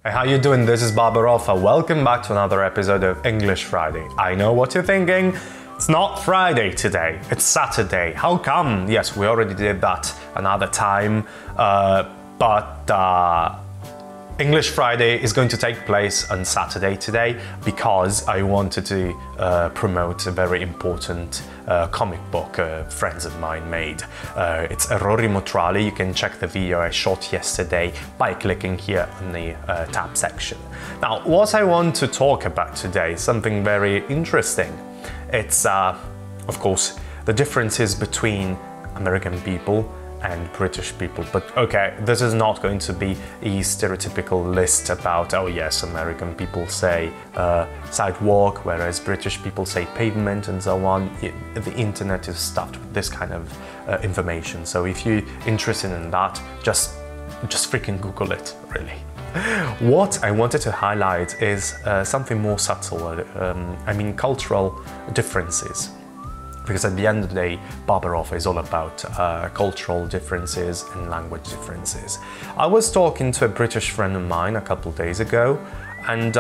Hey, how you doing? This is Barbaroffa. Welcome back to another episode of English Friday. I know what you're thinking. It's not Friday today, it's Saturday. How come? Yes, we already did that another time, but English Friday is going to take place on Saturday today because I wanted to promote a very important comic book friends of mine made. It's Errori Motrali. You can check the video I shot yesterday by clicking here on the tab section. Now, what I want to talk about today is something very interesting. It's, of course, the differences between American people and British people. But okay, this is not going to be a stereotypical list about, oh yes, American people say sidewalk, whereas British people say pavement and so on. The internet is stuffed with this kind of information. So if you're interested in that, just freaking Google it, really. What I wanted to highlight is something more subtle, I mean cultural differences. Because at the end of the day, Barbaroffa is all about cultural differences and language differences. I was talking to a British friend of mine a couple of days ago, and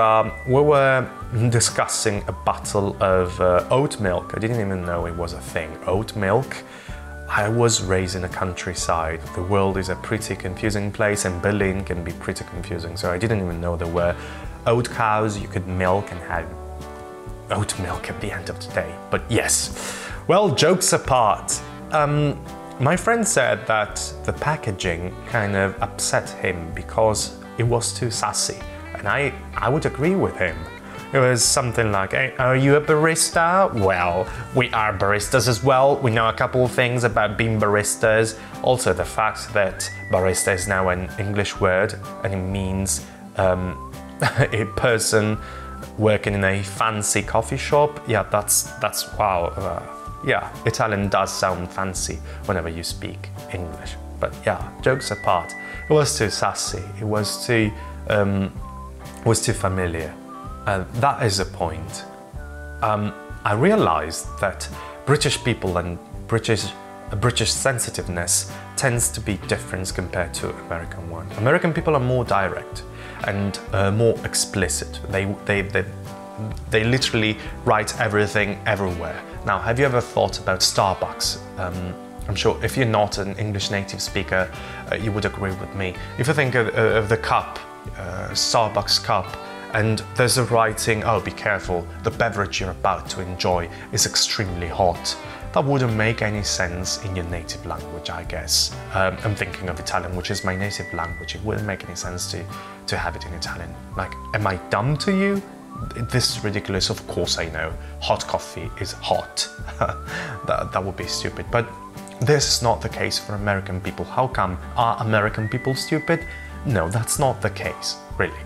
we were discussing a bottle of oat milk. I didn't even know it was a thing, oat milk. I was raised in the countryside. The world is a pretty confusing place, and Berlin can be pretty confusing, so I didn't even know there were oat cows you could milk and have oat milk at the end of the day. But yes. Well, jokes apart, my friend said that the packaging kind of upset him because it was too sassy, and I would agree with him. It was something like, hey, are you a barista? Well, we are baristas as well. We know a couple of things about being baristas. Also, the fact that barista is now an English word and it means a person working in a fancy coffee shop. Yeah, that's wow. Yeah, Italian does sound fancy whenever you speak English. But yeah, jokes apart, it was too sassy. It was too familiar. That is the point. I realized that British people and British sensitiveness tends to be different compared to American one. American people are more direct and more explicit. They literally write everything everywhere. Now, have you ever thought about Starbucks? I'm sure if you're not an English native speaker, you would agree with me. If you think of the cup, Starbucks cup, and there's a writing, oh, be careful, the beverage you're about to enjoy is extremely hot. That wouldn't make any sense in your native language, I guess. I'm thinking of Italian, which is my native language. It wouldn't make any sense to have it in Italian. Like, am I dumb to you? This is ridiculous. Of course I know. Hot coffee is hot. that would be stupid. But this is not the case for American people. How come? Are American people stupid? No, that's not the case, really.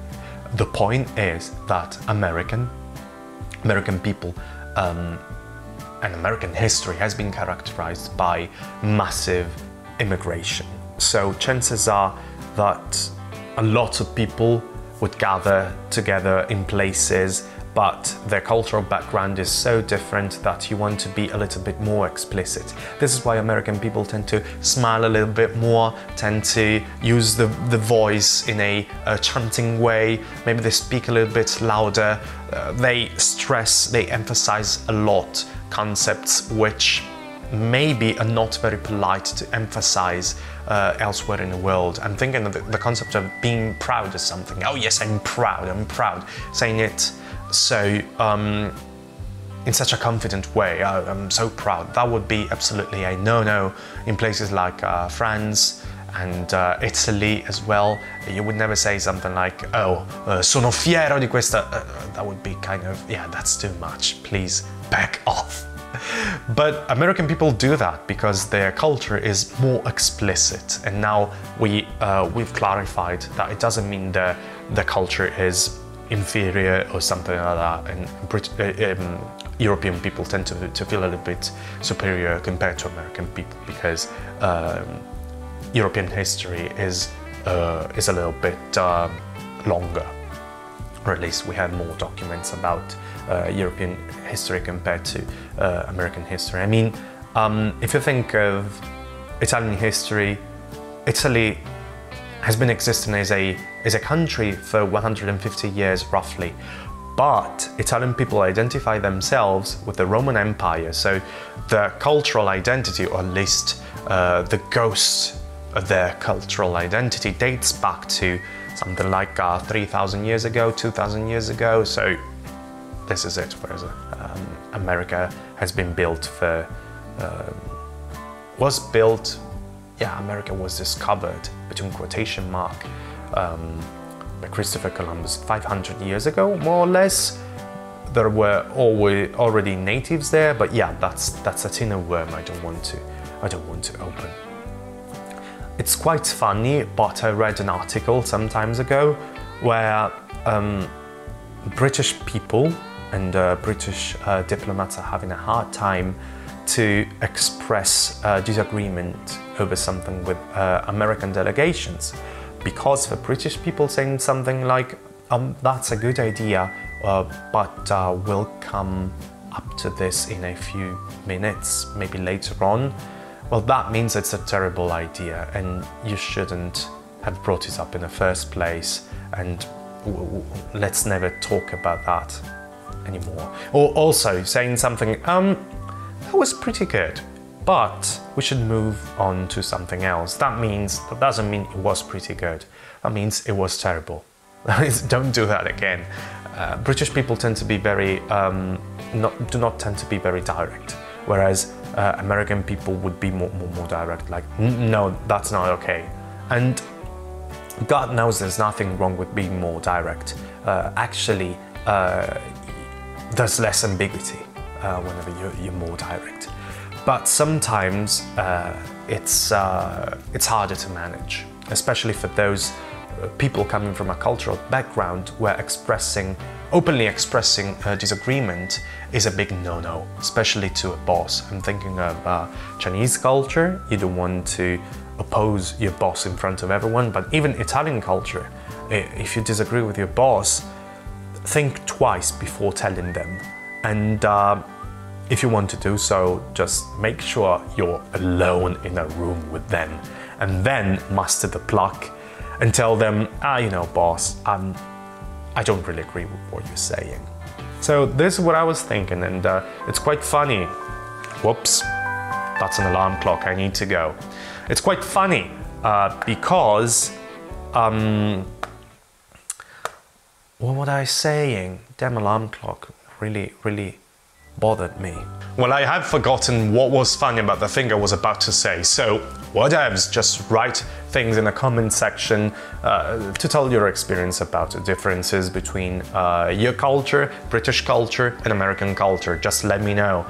The point is that American people and American history has been characterized by massive immigration. So chances are that a lot of people would gather together in places, but their cultural background is so different that you want to be a little bit more explicit. This is why American people tend to smile a little bit more, tend to use the voice in a chanting way, maybe they speak a little bit louder, they emphasize a lot concepts which maybe are not very polite to emphasize elsewhere in the world. I'm thinking of the concept of being proud of something. Oh yes, I'm proud. Saying it so in such a confident way. Oh, I'm so proud. That would be absolutely a no-no in places like France and Italy as well. You would never say something like, oh, sono fiero di questa. That would be kind of, yeah, that's too much. Please back off. But American people do that because their culture is more explicit, and now we've clarified that it doesn't mean the culture is inferior or something like that, and European people tend to feel a little bit superior compared to American people because European history is a little bit longer, or at least we have more documents about European history compared to American history. I mean, if you think of Italian history, Italy has been existing as a country for 150 years roughly. But Italian people identify themselves with the Roman Empire, so their cultural identity, or at least the ghost of their cultural identity, dates back to something like 3,000 years ago, 2,000 years ago. So this is it. Whereas America has been built for, America was discovered, between quotation mark, by Christopher Columbus 500 years ago, more or less. There were already natives there, but yeah, that's a tin of worm I don't want to open. It's quite funny, but I read an article some time ago where British people and British diplomats are having a hard time to express disagreement over something with American delegations, because for British people saying something like, that's a good idea, but we'll come up to this in a few minutes, maybe later on, well, that means it's a terrible idea and you shouldn't have brought it up in the first place, and let's never talk about that anymore. Or also saying something, that was pretty good, but we should move on to something else. That doesn't mean it was pretty good. That means it was terrible. Don't do that again. British people tend to be very, do not tend to be very direct, whereas American people would be more direct, like, no, that's not okay. And God knows there's nothing wrong with being more direct. Actually, there's less ambiguity whenever you're more direct. But sometimes it's harder to manage, especially for those people coming from a cultural background where openly expressing disagreement is a big no-no, especially to a boss. I'm thinking of Chinese culture. You don't want to oppose your boss in front of everyone, but even Italian culture, if you disagree with your boss, think twice before telling them. And if you want to do so, just make sure you're alone in a room with them, and then muster the pluck and tell them, you know, boss, I don't really agree with what you're saying. So this is what I was thinking, and it's quite funny. Whoops, that's an alarm clock, I need to go. It's quite funny because, what was I saying? Damn alarm clock really bothered me. Well, I have forgotten what was funny about the thing I was about to say, so whatevs, just write things in the comment section to tell your experience about the differences between your culture, British culture and American culture. Just let me know.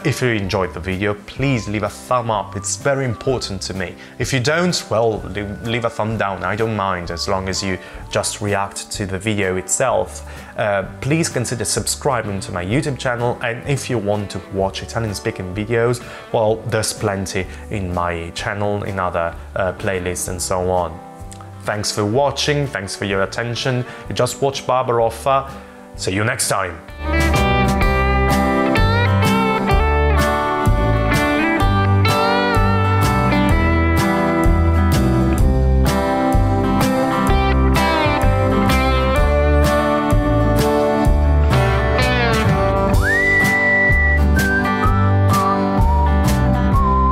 If you enjoyed the video, please leave a thumb up, it's very important to me. If you don't, well, leave a thumb down, I don't mind, as long as you just react to the video itself. Please consider subscribing to my YouTube channel, and if you want to watch Italian-speaking videos, well, there's plenty in my channel, in other playlists and so on. Thanks for watching, thanks for your attention. You just watched Barbaroffa. See you next time.